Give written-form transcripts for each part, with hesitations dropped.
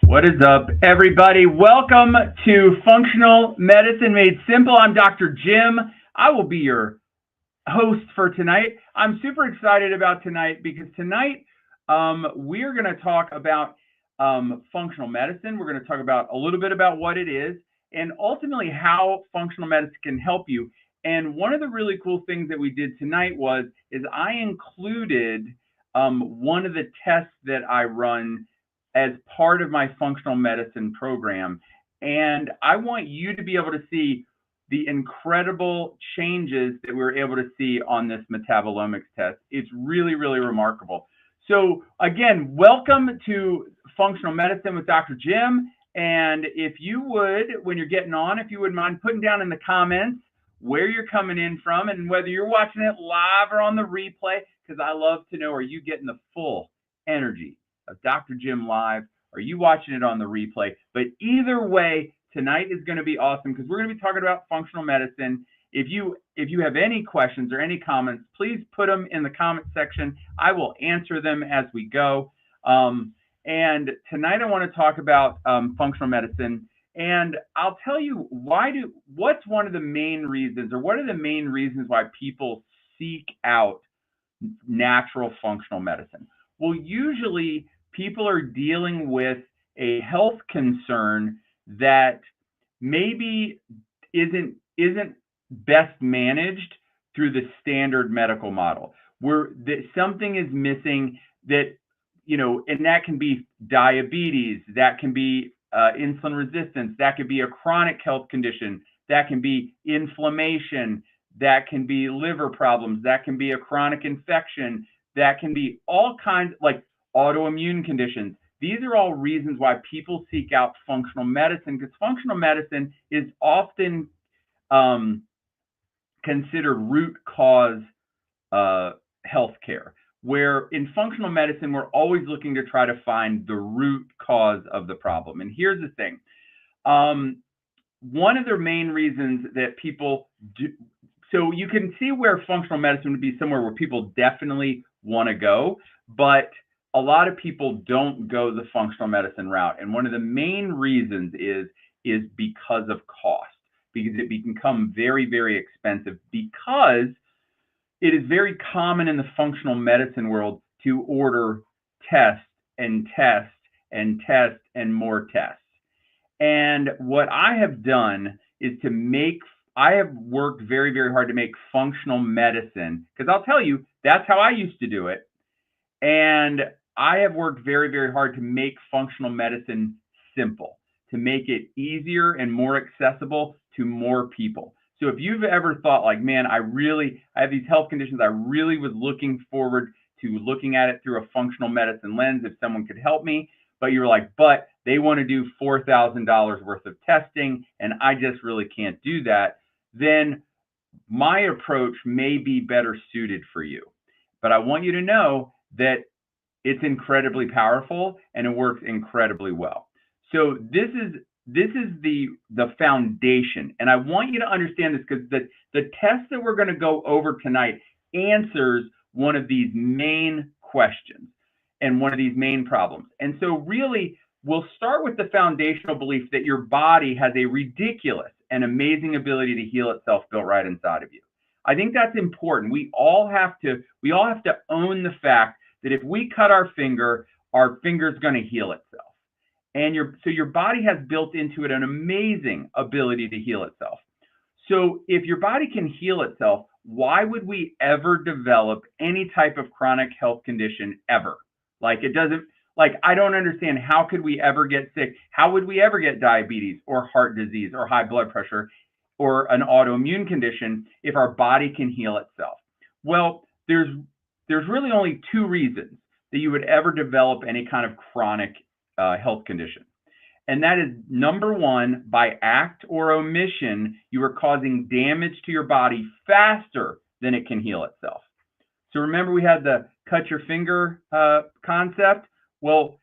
What is up, everybody? Welcome to Functional Medicine Made Simple. I'm Dr. Jim. I will be your host for tonight. I'm super excited about tonight because tonight we're going to talk about functional medicine. We're going to talk about a little bit about what it is and ultimately how functional medicine can help you. And one of the really cool things that we did tonight is I included one of the tests that I run as part of my functional medicine program. And I want you to be able to see the incredible changes that we're able to see on this metabolomics test. It's really, really remarkable. So again, welcome to Functional Medicine with Dr. Jim. And if you would, when you're getting on, if you wouldn't mind putting down in the comments where you're coming in from and whether you're watching it live or on the replay, because I love to know, are you getting the full energy of Dr. Jim live? Are you watching it on the replay? But either way, tonight is going to be awesome because we're going to be talking about functional medicine. If you have any questions or any comments, please put them in the comment section. I will answer them as we go. And tonight I want to talk about functional medicine. And I'll tell you what's one of the main reasons, or what are the main reasons why people seek out natural functional medicine? Well, usually people are dealing with a health concern that maybe isn't best managed through the standard medical model, where something is missing that, and that can be diabetes, that can be insulin resistance, that could be a chronic health condition, that can be inflammation, that can be liver problems, that can be a chronic infection, that can be all kinds like autoimmune conditions. These are all reasons why people seek out functional medicine, because functional medicine is often considered root cause healthcare, where in functional medicine, we're always looking to try to find the root cause of the problem. And here's the thing. One of the main reasons that people do, so you can see where functional medicine would be somewhere where people definitely want to go, but a lot of people don't go the functional medicine route. And one of the main reasons is because of cost, because it can become very, very expensive, because it is very common in the functional medicine world to order tests and tests and tests and more tests. And what I have done is I have worked very, very hard to make functional medicine, because I'll tell you, that's how I used to do it. And I have worked very, very hard to make functional medicine simple, to make it easier and more accessible to more people. So if you've ever thought like, man, I have these health conditions, I really was looking forward to looking at it through a functional medicine lens if someone could help me, but you're like, but they want to do $4,000 worth of testing and I just really can't do that, then my approach may be better suited for you. But I want you to know that it's incredibly powerful and it works incredibly well. So this is the foundation. And I want you to understand this because the test that we're going to go over tonight answers one of these main questions and one of these main problems. And so really, we'll start with the foundational belief that your body has a ridiculous and amazing ability to heal itself built right inside of you. I think that's important. We all have to own the fact that if we cut our finger's going to heal itself. And so your body has built into it an amazing ability to heal itself. So if your body can heal itself, why would we ever develop any type of chronic health condition ever? I don't understand, how could we ever get sick? How would we ever get diabetes or heart disease or high blood pressure or an autoimmune condition if our body can heal itself? Well, there's really only two reasons that you would ever develop any kind of chronic health condition. And that is, number one, by act or omission, you are causing damage to your body faster than it can heal itself. So remember, we had the cut your finger concept. Well,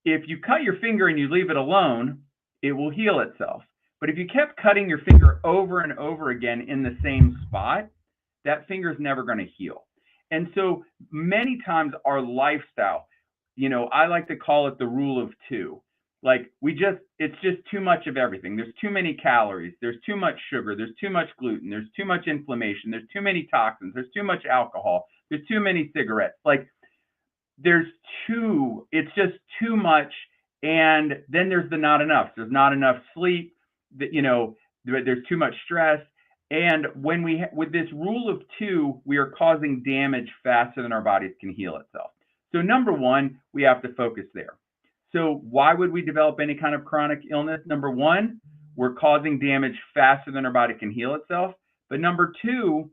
if you cut your finger and you leave it alone, it will heal itself. But if you kept cutting your finger over and over again in the same spot, that finger is never going to heal. And so many times our lifestyle, I like to call it the rule of two. Like it's just too much of everything. There's too many calories. There's too much sugar. There's too much gluten. There's too much inflammation. There's too many toxins. There's too much alcohol. There's too many cigarettes. Like it's just too much. And then there's the not enough. There's not enough sleep. There's too much stress. And with this rule of 2, we are causing damage faster than our bodies can heal itself. So number one, we have to focus there. So why would we develop any kind of chronic illness? Number one, we're causing damage faster than our body can heal itself. But number 2,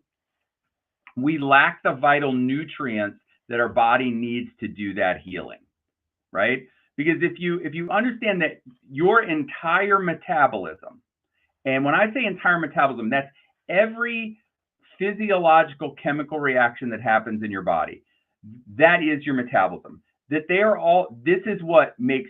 we lack the vital nutrients that our body needs to do that healing, right? Because if you understand that your entire metabolism, and when I say entire metabolism, that's every physiological chemical reaction that happens in your body, that is your metabolism. That this is what makes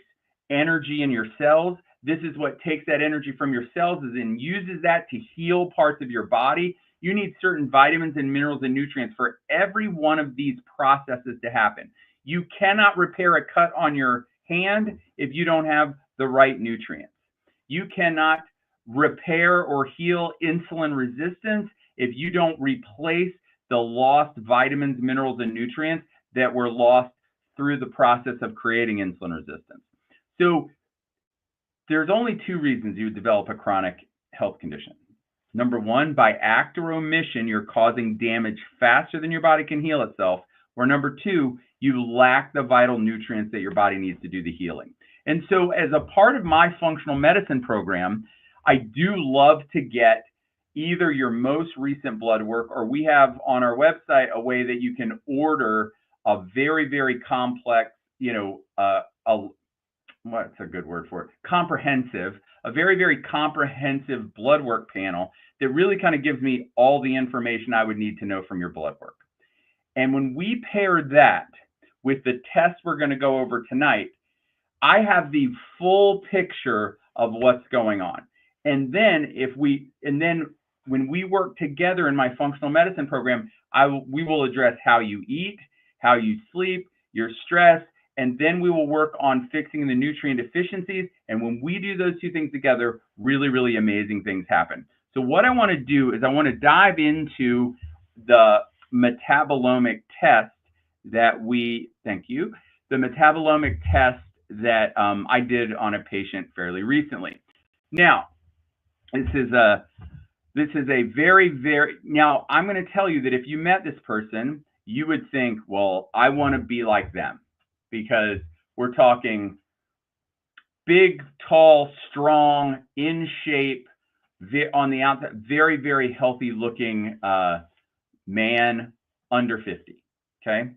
energy in your cells. This is what takes that energy from your cells and uses that to heal parts of your body. You need certain vitamins and minerals and nutrients for every one of these processes to happen. You cannot repair a cut on your hand if you don't have the right nutrients. You cannot repair or heal insulin resistance if you don't replace the lost vitamins, minerals, and nutrients that were lost through the process of creating insulin resistance. So there's only 2 reasons you would develop a chronic health condition. Number 1, by act or omission, you're causing damage faster than your body can heal itself. Or number 2, you lack the vital nutrients that your body needs to do the healing. And so as a part of my functional medicine program, I do love to get either your most recent blood work, or we have on our website a way that you can order a very, very complex, what's a good word for it? A very, very comprehensive blood work panel that really kind of gives me all the information I would need to know from your blood work. And when we pair that with the test we're going to go over tonight, I have the full picture of what's going on. And then when we work together in my functional medicine program, we will address how you eat, how you sleep, your stress, and then we will work on fixing the nutrient deficiencies. And when we do those 2 things together, really, really amazing things happen. So what I want to do is I want to dive into the metabolomic test that the metabolomic test that I did on a patient fairly recently. Now, this is a very, very, now I'm going to tell you that if you met this person, you would think, well, I want to be like them, because we're talking big, tall, strong, in shape, on the outside, very, very healthy looking man under 50. Okay.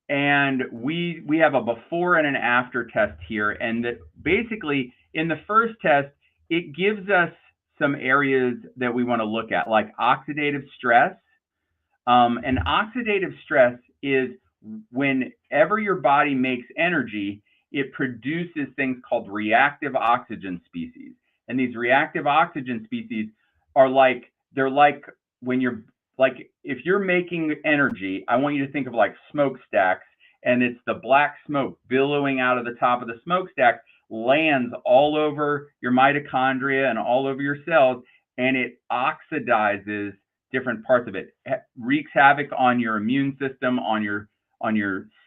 And we have a before and an after test here. And that basically in the first test, it gives us some areas that we want to look at, like oxidative stress. And oxidative stress is whenever your body makes energy, it produces things called reactive oxygen species. And these reactive oxygen species are if you're making energy, I want you to think of like smokestacks, and it's the black smoke billowing out of the top of the smokestack, lands all over your mitochondria and all over your cells, and it oxidizes different parts of it. It wreaks havoc on your immune system, on your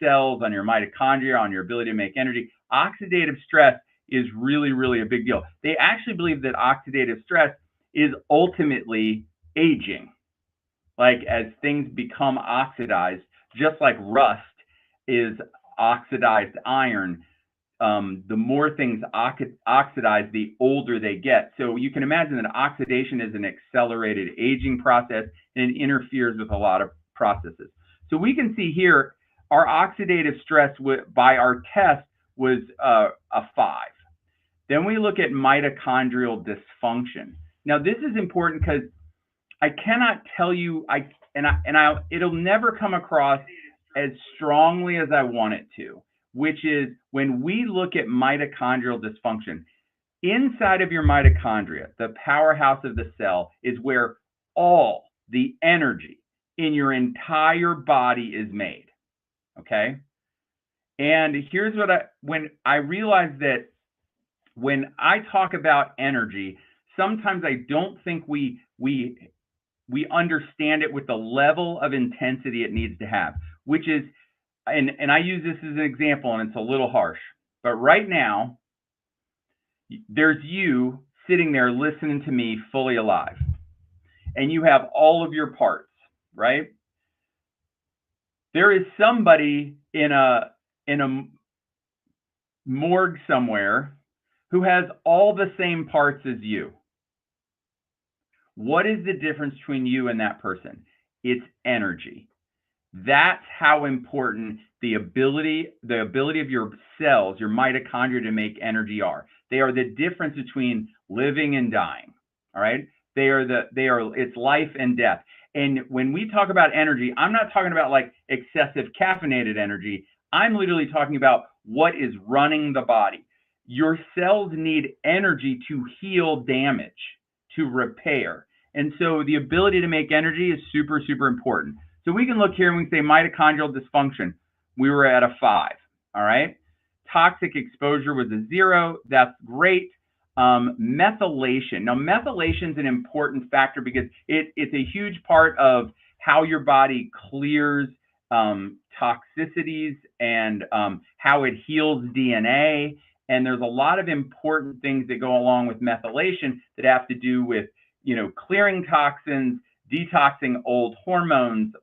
cells, on your mitochondria, on your ability to make energy. Oxidative stress is really, really a big deal. They actually believe that oxidative stress is ultimately aging. Like as things become oxidized, just like rust is oxidized iron, the more things oxidize, the older they get. So you can imagine that oxidation is an accelerated aging process, and it interferes with a lot of processes. So we can see here, our oxidative stress by our test was a 5. Then we look at mitochondrial dysfunction. Now this is important because I cannot tell you, it'll never come across as strongly as I want it to, which is when we look at mitochondrial dysfunction, inside of your mitochondria, the powerhouse of the cell, is where all the energy in your entire body is made. Okay. And here's when I realized that when I talk about energy, sometimes I don't think we understand it with the level of intensity it needs to have, which is, and I use this as an example, and it's a little harsh, but right now, there's you sitting there listening to me fully alive, and you have all of your parts, right? There is somebody in a morgue somewhere who has all the same parts as you. What is the difference between you and that person? It's energy. That's how important the ability of your cells, your mitochondria, to make energy are. They are the difference between living and dying. All right. It's life and death. And when we talk about energy, I'm not talking about like excessive caffeinated energy. I'm literally talking about what is running the body. Your cells need energy to heal damage, to repair. And so the ability to make energy is super, super important. So we can look here and we can say mitochondrial dysfunction. We were at a 5, all right? Toxic exposure was a 0. That's great. Methylation. Now, methylation is an important factor because it's a huge part of how your body clears toxicities and how it heals DNA. And there's a lot of important things that go along with methylation that have to do with, clearing toxins, detoxing old hormones,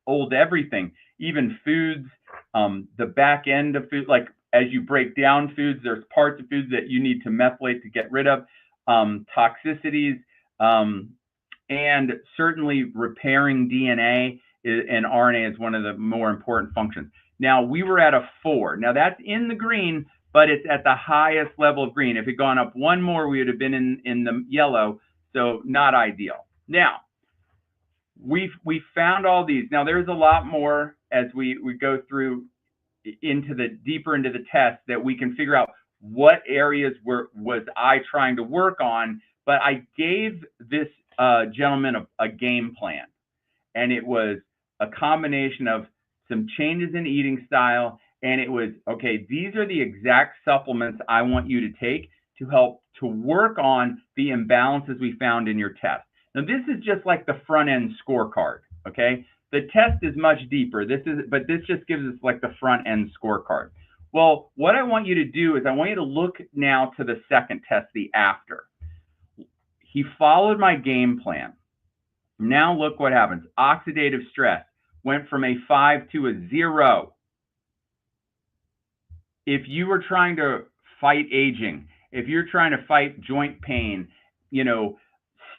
old everything, even foods, the back end of food, like as you break down foods, there's parts of foods that you need to methylate to get rid of, toxicities, and certainly repairing DNA and RNA is one of the more important functions. Now, we were at a 4. Now, that's in the green, but it's at the highest level of green. If it had gone up one more, we would have been in the yellow, so not ideal. Now, we found all these. Now, there's a lot more as we go through deeper into the test that we can figure out what areas was I trying to work on, but I gave this gentleman a game plan, and it was a combination of some changes in eating style, and it was, okay, these are the exact supplements I want you to take to help to work on the imbalances we found in your test. Now, this is just like the front end scorecard, okay? The test is much deeper. But this just gives us like the front end scorecard. Well, what I want you to do is I want you to look now to the second test, the after. He followed my game plan. Now look what happens. Oxidative stress went from a 5 to a 0. If you were trying to fight aging, if you're trying to fight joint pain,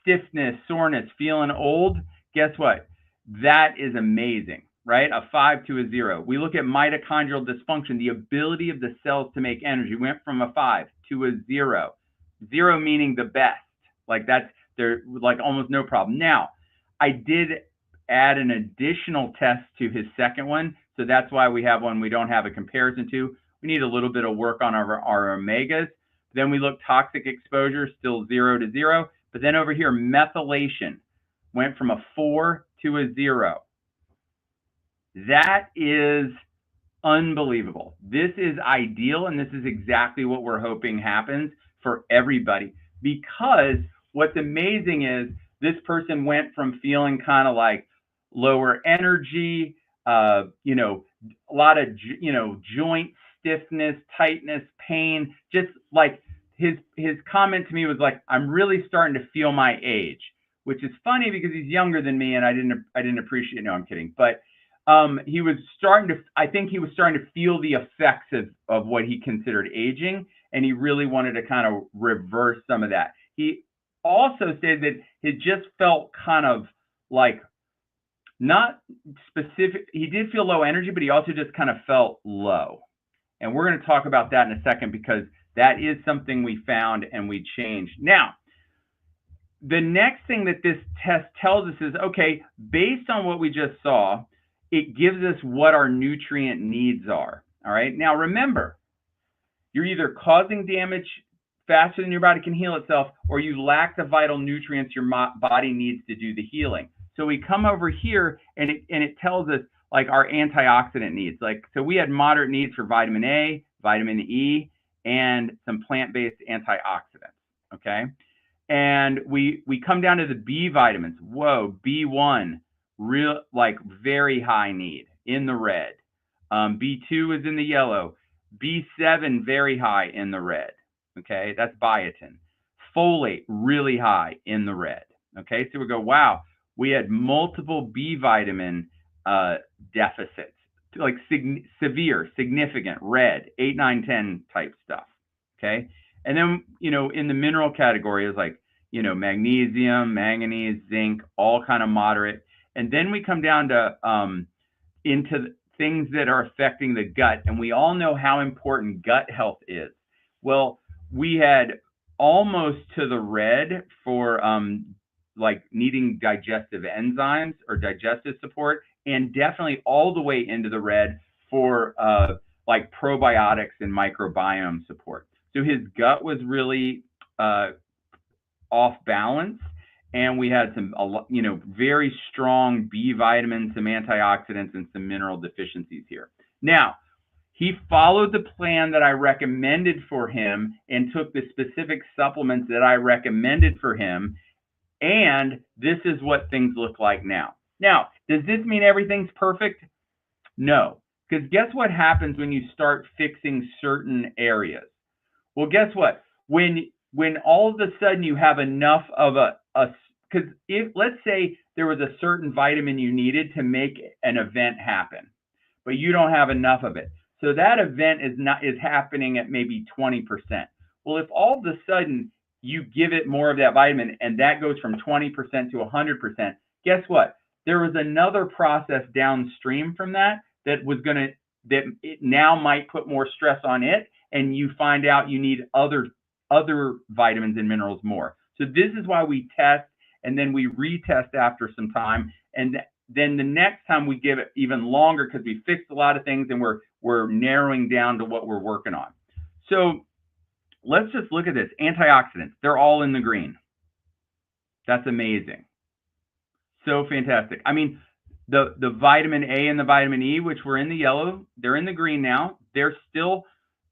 stiffness, soreness, feeling old, guess what? That is amazing, right? A 5 to a 0. We look at mitochondrial dysfunction, the ability of the cells to make energy went from a 5 to a 0. 0 meaning the best. Like there's like almost no problem. Now, I did add an additional test to his second one. So that's why we have one we don't have a comparison to. We need a little bit of work on our omegas. Then we look toxic exposure, still 0 to 0. But then over here, methylation went from a 4 to a 0. That is unbelievable. This is ideal, and this is exactly what we're hoping happens for everybody. Because what's amazing is this person went from feeling kind of like lower energy, a lot of, joint stiffness, tightness, pain, just like his comment to me was like, I'm really starting to feel my age, which is funny because he's younger than me and I didn't appreciate, no, I'm kidding. But he was starting to feel the effects of what he considered aging, and he really wanted to kind of reverse some of that. He also said that it just felt kind of like not specific. He did feel low energy, but he also just kind of felt low. And we're going to talk about that in a second because that is something we found and we changed. Now, the next thing that this test tells us is, okay, based on what we just saw, it gives us what our nutrient needs are. All right. Now, remember, you're either causing damage faster than your body can heal itself, or you lack the vital nutrients your body needs to do the healing. So we come over here and it tells us like our antioxidant needs. Like, so we had moderate needs for vitamin A, vitamin E, and some plant-based antioxidants, okay? And we come down to the B vitamins. Whoa, B1, real, like very high need in the red. B2 is in the yellow. B7, very high in the red, okay? That's biotin. Folate, really high in the red, okay? So we go, wow, we had multiple B vitamin deficits, like severe, significant, red, 8, 9, 10 type stuff, okay? And then, you know, in the mineral category is like, you know, magnesium, manganese, zinc, all kind of moderate. And then we come down to into things that are affecting the gut. And we all know how important gut health is. Well, we had almost to the red for like needing digestive enzymes or digestive support, and definitely all the way into the red for like probiotics and microbiome support. So his gut was really off balance, and we had some, you know, very strong B vitamins, some antioxidants, and some mineral deficiencies here. Now, he followed the plan that I recommended for him and took the specific supplements that I recommended for him, and this is what things look like now. Now, does this mean everything's perfect? No, because guess what happens when you start fixing certain areas? Well, guess what? When all of a sudden you have enough of because if, let's say there was a certain vitamin you needed to make an event happen, but you don't have enough of it. So that event is happening at maybe 20%. Well, if all of a sudden you give it more of that vitamin and that goes from 20% to 100%, guess what? There was another process downstream from that was going to, that it now might put more stress on it, and you find out you need other vitamins and minerals more. So this is why we test, and then we retest after some time, and then the next time we give it even longer because we fixed a lot of things and we're narrowing down to what we're working on. So let's just look at this. Antioxidants, they're all in the green. That's amazing. So fantastic. I mean, the vitamin A and the vitamin E, which were in the yellow, they're in the green now. They're still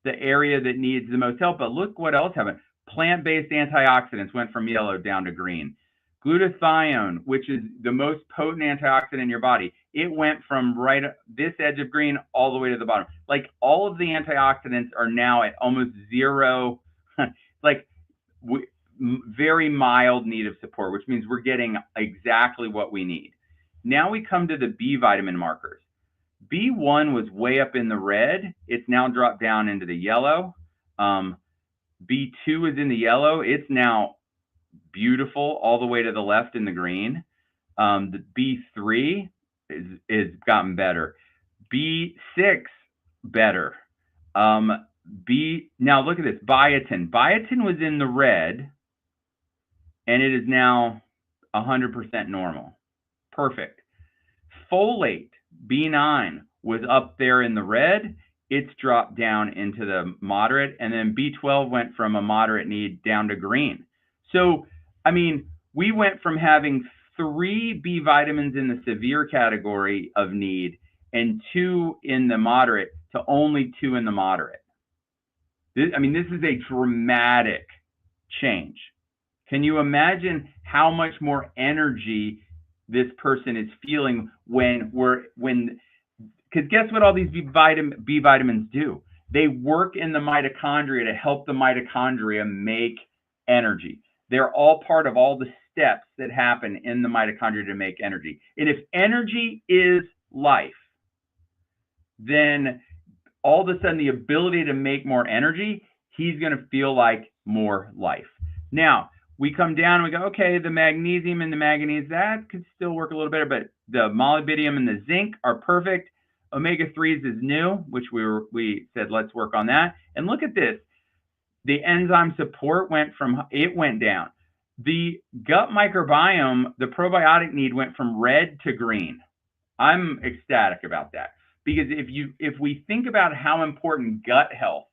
the area that needs the most help. But look what else happened. Plant-based antioxidants went from yellow down to green. Glutathione, which is the most potent antioxidant in your body, it went from right this edge of green all the way to the bottom. Like all of the antioxidants are now at almost zero, like very mild need of support, which means we're getting exactly what we need. Now we come to the B vitamin markers. B1 was way up in the red. It's now dropped down into the yellow. B2 is in the yellow. It's now beautiful all the way to the left in the green. The B3 is gotten better. B6 better. Now look at this, biotin. Biotin was in the red, and it is now 100% normal. Perfect. Folate, B9, was up there in the red. It's dropped down into the moderate, and then B12 went from a moderate need down to green. So, I mean, we went from having 3 B vitamins in the severe category of need and 2 in the moderate to only 2 in the moderate. This is a dramatic change. Can you imagine how much more energy this person is feeling because guess what all these B vitamins do? They work in the mitochondria to help the mitochondria make energy. They're all part of all the steps that happen in the mitochondria to make energy. And if energy is life, then all of a sudden the ability to make more energy, he's going to feel like more life. Now, we come down and we go, okay, the magnesium and the manganese, that could still work a little better, but the molybdenum and the zinc are perfect. Omega-3s is new, which we said, let's work on that. And look at this. The enzyme support went down. The gut microbiome, the probiotic need went from red to green. I'm ecstatic about that because if we think about how important gut health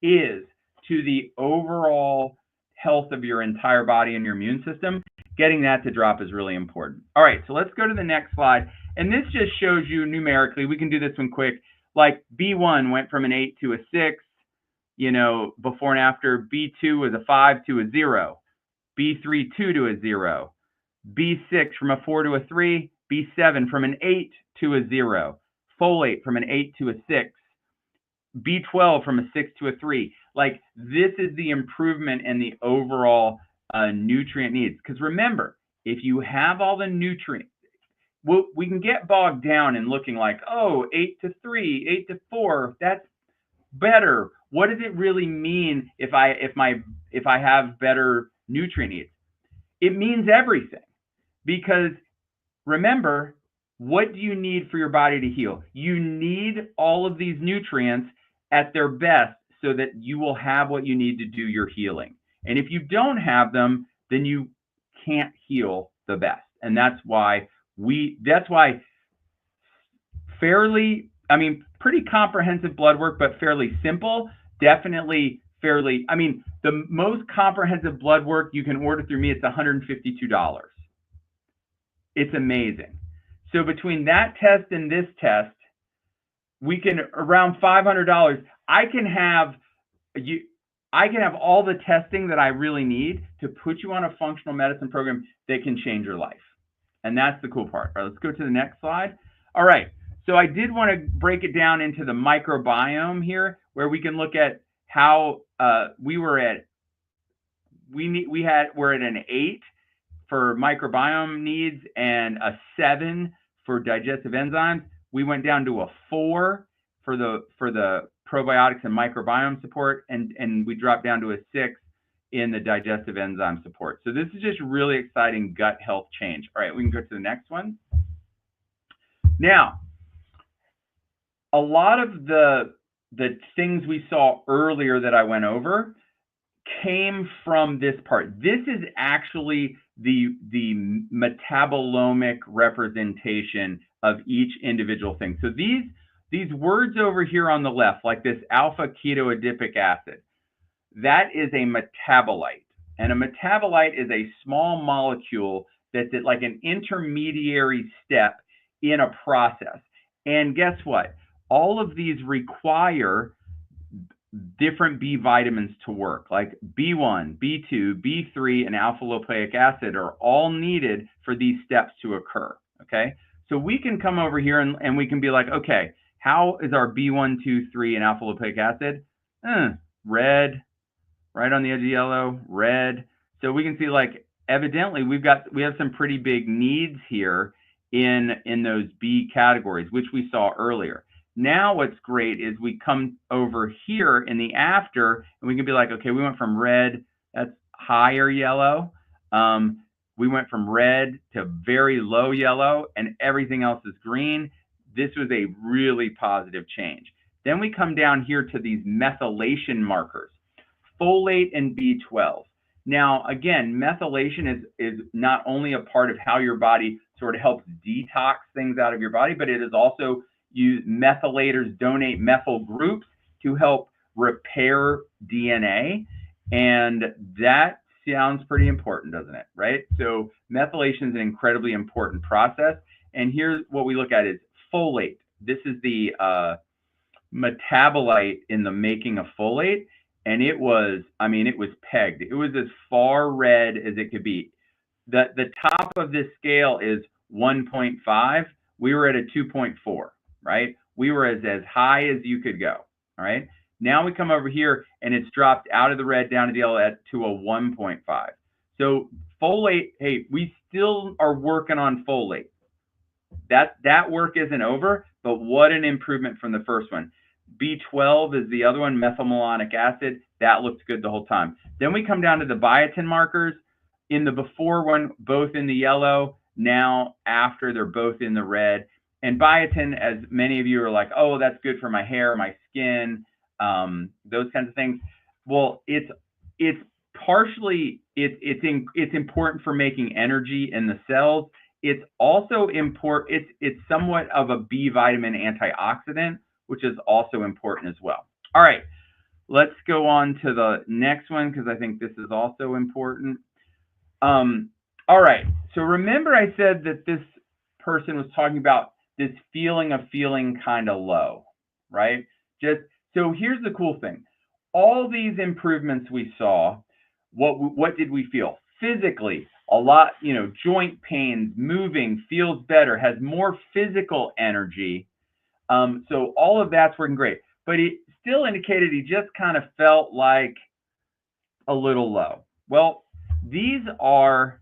is to the overall health of your entire body and your immune system, getting that to drop is really important. All right, so let's go to the next slide. And this just shows you numerically, we can do this one quick, like B1 went from an 8 to a 6, you know, before and after. B2 was a 5 to a 0. B3, 2 to a 0. B6 from a 4 to a 3. B7 from an 8 to a 0. Folate from an 8 to a 6. B12 from a 6 to a 3. Like, this is the improvement in the overall nutrient needs. Because remember, if you have all the nutrients, we can get bogged down in looking like, oh, 8 to 3, 8 to 4, that's better. What does it really mean if I have better nutrient needs? It means everything. Because remember, what do you need for your body to heal? You need all of these nutrients at their best so that you will have what you need to do your healing. And if you don't have them, then you can't heal the best. And that's why pretty comprehensive blood work, but fairly simple. Definitely fairly, the most comprehensive blood work you can order through me, it's $152. It's amazing. So between that test and this test, we can, around $500, I can have all the testing that I really need to put you on a functional medicine program that can change your life. And that's the cool part. All right, let's go to the next slide. All right, so I did want to break it down into the microbiome here, where we can look at how we're at an 8 for microbiome needs and a 7 for digestive enzymes. We went down to a 4 for the probiotics and microbiome support, and we dropped down to a 6 in the digestive enzyme support. So this is just really exciting gut health change. All right, we can go to the next one. Now, a lot of the things we saw earlier that I went over came from this part. This is actually the metabolomic representation of each individual thing. So these words over here on the left, like this alpha ketoadipic acid, that is a metabolite. And a metabolite is a small molecule that's at like an intermediary step in a process. And guess what? All of these require different B vitamins to work, like B1, B2, B3, and alpha lipoic acid are all needed for these steps to occur, okay? So we can come over here and we can be like, okay, how is our B1, 2, 3, and alpha lipoic acid? Red, right on the edge of yellow, red. So we can see, like, evidently we have some pretty big needs here in those B categories, which we saw earlier. Now what's great is we come over here in the after, and we can be like, okay, we went from red, that's higher yellow. We went from red to very low yellow, and everything else is green. This was a really positive change. Then we come down here to these methylation markers, folate and B12. Now, again, methylation is not only a part of how your body sort of helps detox things out of your body, but it is also methylators donate methyl groups to help repair DNA. And that sounds pretty important, doesn't it? Right? So methylation is an incredibly important process. And here's what we look at is folate. This is the metabolite in the making of folate. And it was pegged. It was as far red as it could be. The top of this scale is 1.5. We were at a 2.4, right? We were as high as you could go, all right? Now we come over here and it's dropped out of the red down to the yellow to a 1.5. So folate, hey, we still are working on folate. That work isn't over, but what an improvement from the first one. B12 is the other one, methylmalonic acid. That looks good the whole time. Then we come down to the biotin markers. In the before one, both in the yellow. Now after, they're both in the red. And biotin, as many of you are like, oh, that's good for my hair, my skin, those kinds of things. Well, it's partially it's important for making energy in the cells. It's also important. It's somewhat of a B vitamin antioxidant, which is also important as well. All right, let's go on to the next one because I think this is also important. All right, so remember I said that this person was talking about this feeling of feeling kind of low, right? So here's the cool thing. all these improvements we saw, what did we feel? Physically, a lot, joint pains, moving, feels better, has more physical energy. So all of that's working great. But it still indicated he just kind of felt like a little low. Well, these are,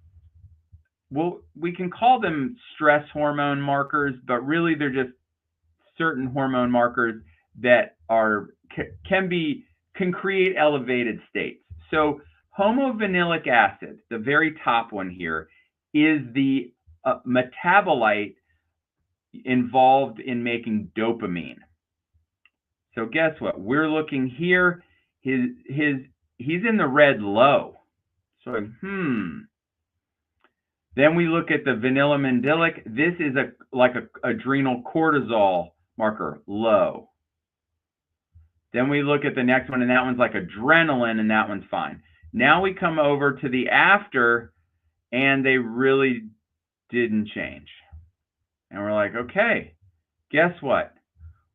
we can call them stress hormone markers, but really they're just certain hormone markers that can create elevated states. So homovanillic acid, the very top one here, is the metabolite involved in making dopamine. So guess what? We're looking here. He's in the red low. So Then we look at the vanillomandylic. This is like a adrenal cortisol marker, low. Then we look at the next one, and that one's like adrenaline, and that one's fine. Now we come over to the after, and they really didn't change. And we're like, okay, guess what?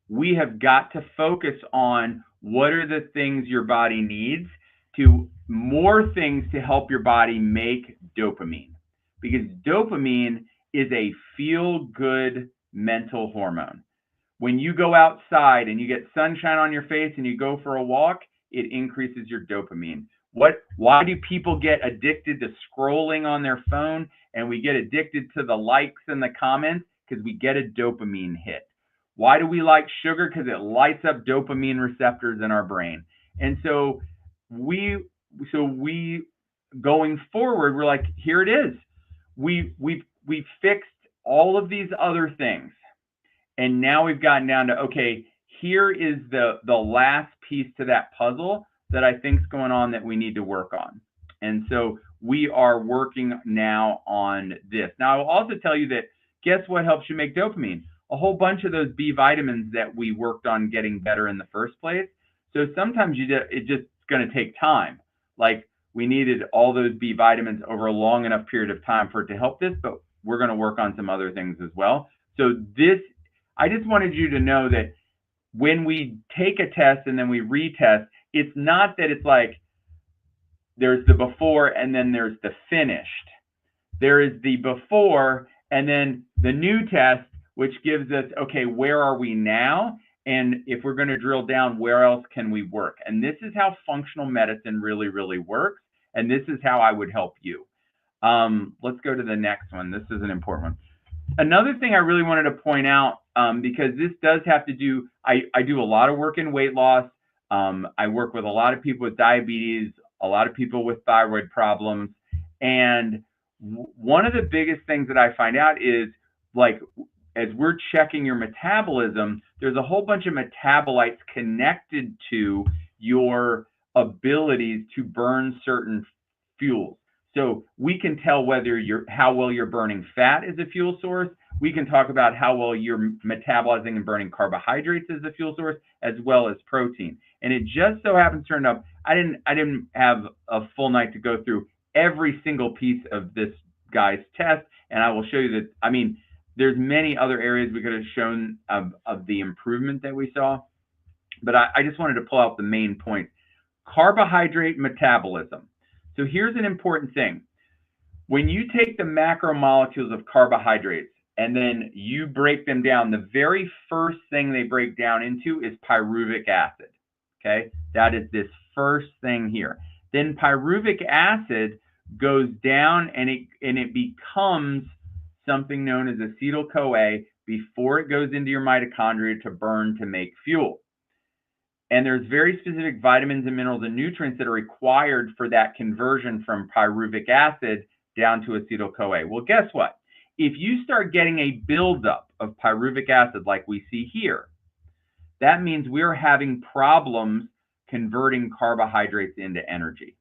We have got to focus on what are the things your body needs, more things to help your body make dopamine. Because dopamine is a feel-good mental hormone. When you go outside and you get sunshine on your face and you go for a walk, it increases your dopamine. Why do people get addicted to scrolling on their phone, and we get addicted to the likes and the comments? Because we get a dopamine hit. Why do we like sugar? Because it lights up dopamine receptors in our brain. And so we going forward, we're like, here it is. We've fixed all of these other things. And now we've gotten down to, okay, here is the last piece to that puzzle that I think is going on that we need to work on. And so we are working now on this. Now, I will also tell you that, guess what helps you make dopamine? A whole bunch of those B vitamins that we worked on getting better in the first place. So sometimes it's just going to take time. Like, we needed all those B vitamins over a long enough period of time for it to help this, but we're going to work on some other things as well. So I just wanted you to know that when we take a test and then we retest, it's not that it's like there's the before and then there's the finished. There is the before and then the new test, which gives us, okay, where are we now? And if we're going to drill down, where else can we work? And this is how functional medicine really, really works. And this is how I would help you. Let's go to the next one. This is an important one. Another thing I really wanted to point out, because this does have to do, I do a lot of work in weight loss. I work with a lot of people with diabetes, a lot of people with thyroid problems. And one of the biggest things that I find out is, like, as we're checking your metabolism, there's a whole bunch of metabolites connected to your abilities to burn certain fuels. So we can tell how well you're burning fat as a fuel source. We can talk about how well you're metabolizing and burning carbohydrates as a fuel source, as well as protein. And it just so happens turned up, I didn't have a full night to go through every single piece of this guy's test. And I will show you that, there's many other areas we could have shown of the improvement that we saw. But I just wanted to pull out the main point. Carbohydrate metabolism. So here's an important thing. When you take the macromolecules of carbohydrates and then you break them down, the very first thing they break down into is pyruvic acid. Okay, that is this first thing here. Then pyruvic acid goes down and it becomes something known as acetyl-CoA before it goes into your mitochondria to burn to make fuel. And there's very specific vitamins and minerals and nutrients that are required for that conversion from pyruvic acid down to acetyl-CoA. Well, guess what? If you start getting a buildup of pyruvic acid like we see here, that means we're having problems converting carbohydrates into energy.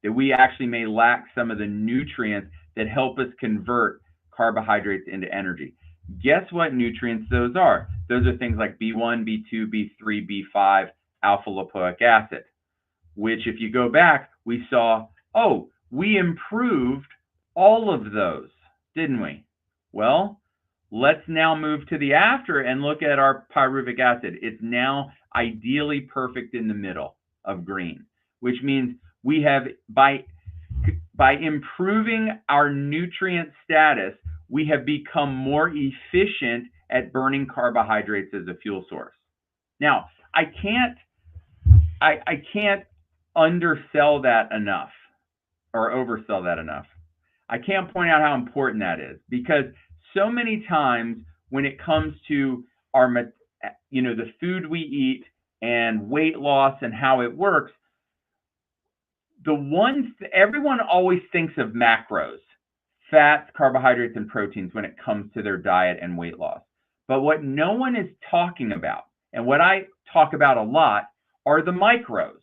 That we actually may lack some of the nutrients that help us convert carbohydrates into energy. Guess what nutrients those are? Those are things like B1, B2, B3, B5, alpha lipoic acid, which if you go back, we saw, we improved all of those, didn't we? Well, let's now move to the after and look at our pyruvic acid. It's now ideally perfect in the middle of green, which means we have, by improving our nutrient status, we have become more efficient at burning carbohydrates as a fuel source. Now, I can't undersell that enough or oversell that enough. I can't point out how important that is, because so many times when it comes to our, the food we eat and weight loss and how it works, everyone always thinks of macros, fats, carbohydrates, and proteins when it comes to their diet and weight loss. But what no one is talking about, and what I talk about a lot, are the micros.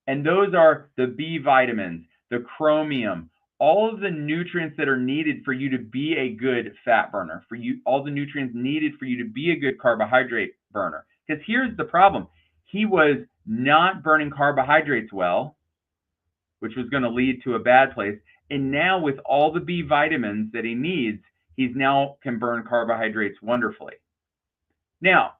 And those are the B vitamins, the chromium, all of the nutrients that are needed for you to be a good fat burner, all the nutrients needed for you to be a good carbohydrate burner. Because here's the problem. He was not burning carbohydrates well, which was going to lead to a bad place. And now with all the B vitamins that he needs, he's now can burn carbohydrates wonderfully. Now,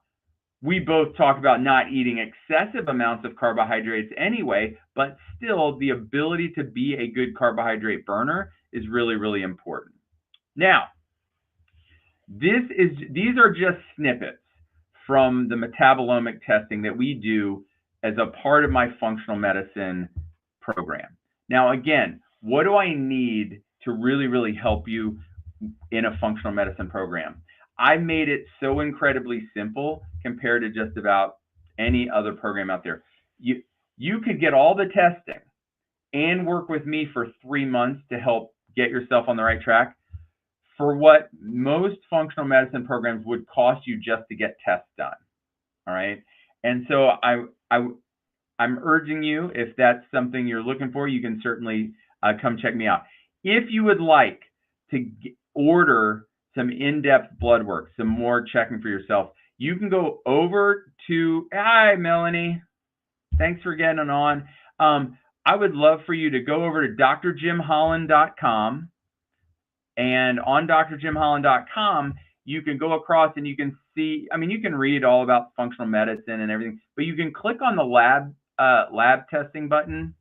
we both talk about not eating excessive amounts of carbohydrates anyway, but still the ability to be a good carbohydrate burner is really, really important. Now, these are just snippets from the metabolomic testing that we do as a part of my functional medicine program. Now, again, what do I need to really, really help you in a functional medicine program? I made it so incredibly simple compared to just about any other program out there. You could get all the testing and work with me for 3 months to help get yourself on the right track for what most functional medicine programs would cost you just to get tests done. All right. And so I'm urging you, if that's something you're looking for, you can certainly come check me out. If you would like to order some in-depth blood work, some more checking for yourself, you can go over to, hi, Melanie. Thanks for getting on. I would love for you to go over to drjimholland.com. And on drjimholland.com, you can go across and you can see, you can read all about functional medicine and everything, but you can click on the lab testing button.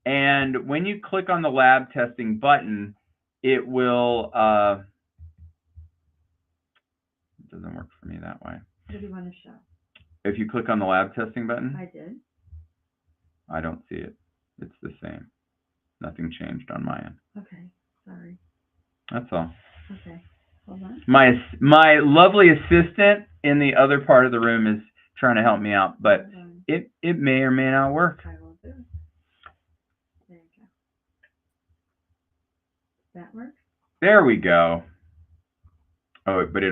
And when you click on the lab testing button, it will, it doesn't work for me that way. What do you want to show? If you click on the lab testing button. I did. I don't see it. It's the same. Nothing changed on my end. Okay, sorry. That's all. Okay, hold on. My lovely assistant in the other part of the room is trying to help me out, but it may or may not work. I will do it. There you go. Does that work? There we go. Oh, but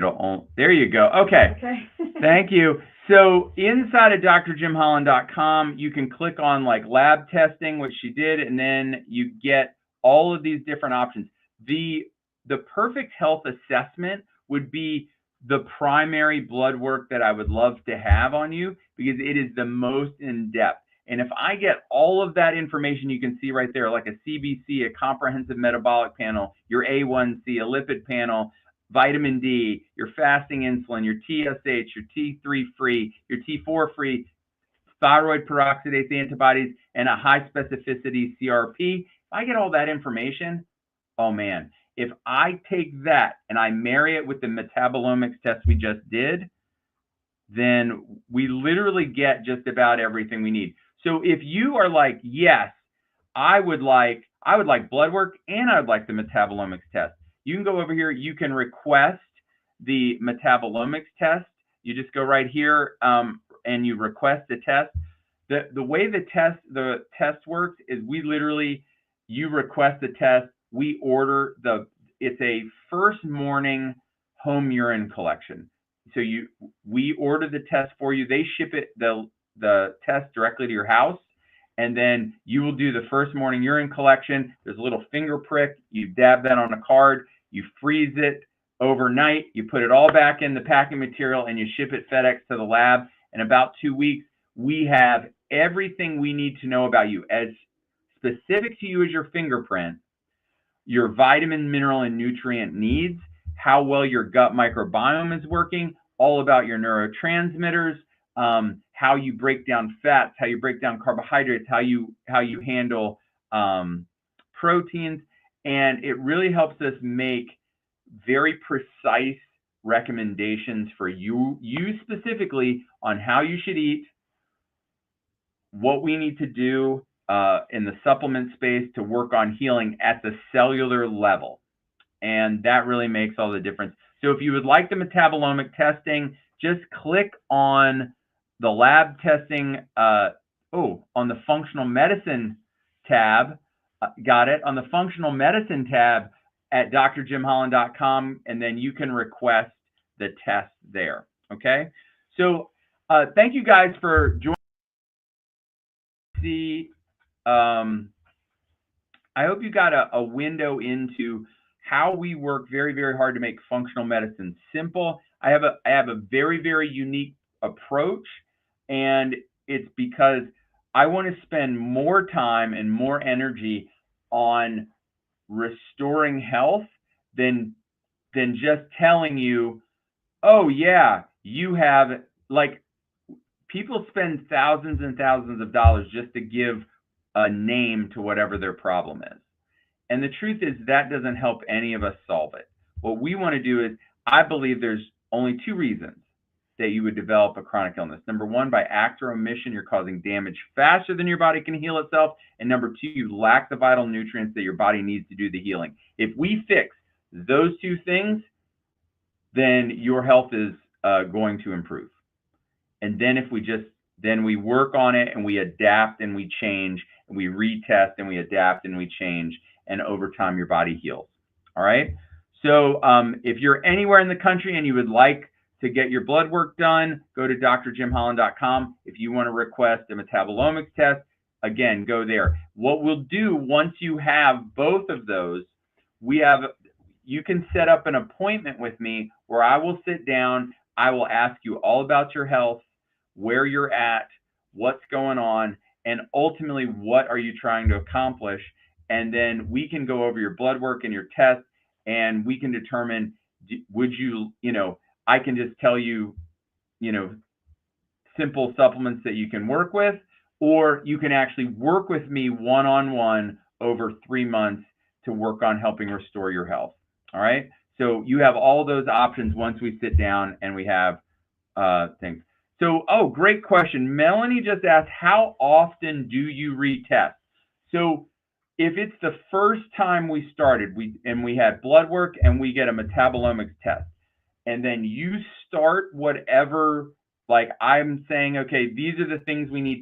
there you go. Okay. Okay. Thank you. So inside of drjimholland.com, you can click on like lab testing, which she did, and then you get all of these different options. The perfect health assessment would be the primary blood work that I would love to have on you, because it is the most in-depth. And if I get all of that information you can see right there, like a CBC, a comprehensive metabolic panel, your A1C, a lipid panel, vitamin D, your fasting insulin, your TSH, your T3 free, your T4 free, thyroid peroxidase antibodies, and a high specificity CRP. If I get all that information, oh man, if I take that and I marry it with the metabolomics test we just did, then we literally get just about everything we need. So if you are like, yes, I would like blood work and I would like the metabolomics test, you can go over here. You can request the metabolomics test. You just go right here and you request the test. The way the test works is you request the test. We order it's a first morning home urine collection. So we order the test for you. They ship the test directly to your house. And then you will do the first morning urine collection. There's a little finger prick. You dab that on a card. You freeze it overnight. You put it all back in the packing material and you ship it FedEx to the lab. In about 2 weeks, we have everything we need to know about you, as specific to you as your fingerprint, your vitamin, mineral, and nutrient needs, how well your gut microbiome is working, all about your neurotransmitters, how you break down fats, how you break down carbohydrates, how you handle proteins, and it really helps us make very precise recommendations for you specifically on how you should eat, what we need to do in the supplement space to work on healing at the cellular level. And that really makes all the difference. So if you would like the metabolomic testing, just click on the lab testing, on the functional medicine tab. Got it. On the functional medicine tab at drjimholland.com, and then you can request the test there. Okay. So thank you guys for joining. I hope you got a window into how we work very, very hard to make functional medicine simple. I have a very, very unique approach, and it's because I want to spend more time and more energy on restoring health than just telling you, oh yeah, you have, like, people spend thousands and thousands of dollars just to give a name to whatever their problem is. And the truth is that doesn't help any of us solve it. What we want to do is, I believe there's only two reasons that you would develop a chronic illness. Number one, by act or omission, you're causing damage faster than your body can heal itself. And number two, you lack the vital nutrients that your body needs to do the healing. If we fix those two things, then your health is going to improve. And then if we work on it and we adapt and we change and we retest and we adapt and we change, and over time your body heals. All right. So if you're anywhere in the country and you would like to get your blood work done, go to drjimholland.com. If you want to request a metabolomics test, again, go there. What we'll do once you have both of those, you can set up an appointment with me where I will sit down. I will ask you all about your health, where you're at, what's going on, and ultimately what are you trying to accomplish. And then we can go over your blood work and your tests, and we can determine, I can just tell you, simple supplements that you can work with, or you can actually work with me one-on-one over 3 months to work on helping restore your health. All right. So you have all those options once we sit down and we have things. So, great question. Melanie just asked, how often do you retest? So if it's the first time we started, we had blood work and we get a metabolomics test, and then you start whatever, like I'm saying, okay, these are the things we need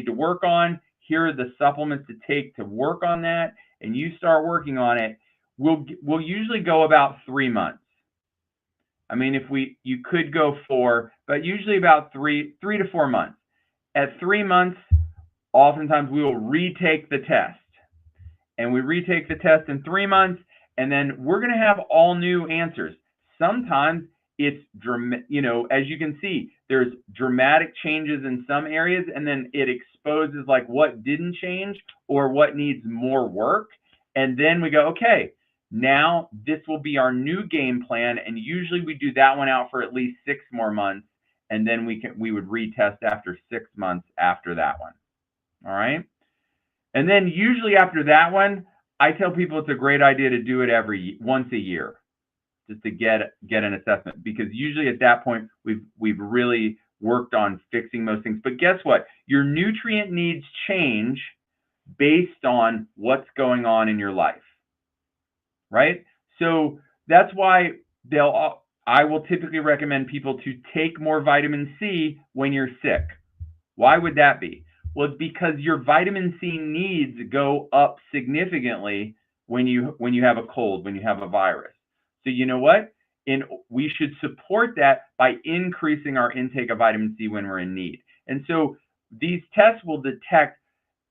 to work on. Here are the supplements to take to work on that, and you start working on it. We'll usually go about 3 months. I mean, you could go 4, but usually about 3 to 4 months. At 3 months, oftentimes we will retake the test. And we retake the test in 3 months, and then we're going to have all new answers. Sometimes it's, as you can see, there's dramatic changes in some areas, and then it exposes like what didn't change or what needs more work. And then we go, okay, now this will be our new game plan. And usually we do that one out for at least 6 more months. And then we would retest after 6 months after that one. All right. And then usually after that one, I tell people it's a great idea to do it once a year, just to get an assessment, because usually at that point we've really worked on fixing most things. But guess what? Your nutrient needs change based on what's going on in your life, right? So that's why I will typically recommend people to take more vitamin C when you're sick. Why would that be? Well, it's because your vitamin C needs go up significantly when you have a cold, when you have a virus. So you know what? We should support that by increasing our intake of vitamin C when we're in need. And so these tests will detect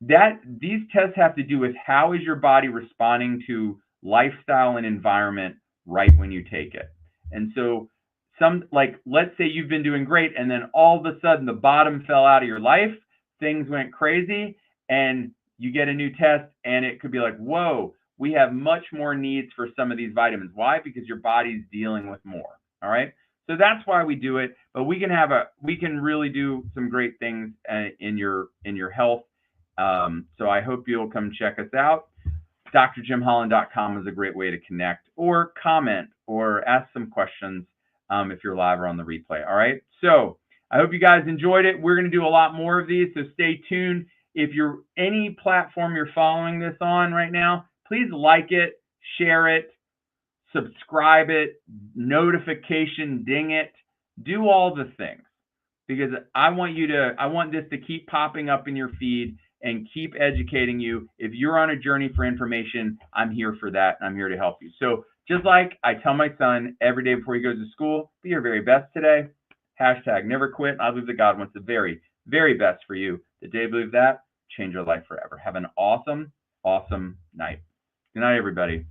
that. These tests have to do with how is your body responding to lifestyle and environment right when you take it. And so let's say you've been doing great, and then all of a sudden the bottom fell out of your life, things went crazy, and you get a new test, and it could be like, whoa, we have much more needs for some of these vitamins. Why? Because your body's dealing with more. All right. So that's why we do it. But we can really do some great things in your health. So I hope you'll come check us out. drjimholland.com is a great way to connect or comment or ask some questions if you're live or on the replay. All right. So I hope you guys enjoyed it. We're going to do a lot more of these, so stay tuned. If you're any platform you're following this on right now, please like it, share it, subscribe it, notification ding it, do all the things, because I want this to keep popping up in your feed and keep educating you. If you're on a journey for information, I'm here for that, and I'm here to help you. So just like I tell my son every day before he goes to school, be your very best today. #never quit. I believe that God wants the very, very best for you. The day you believe that, change your life forever. Have an awesome, awesome night. Good night, everybody.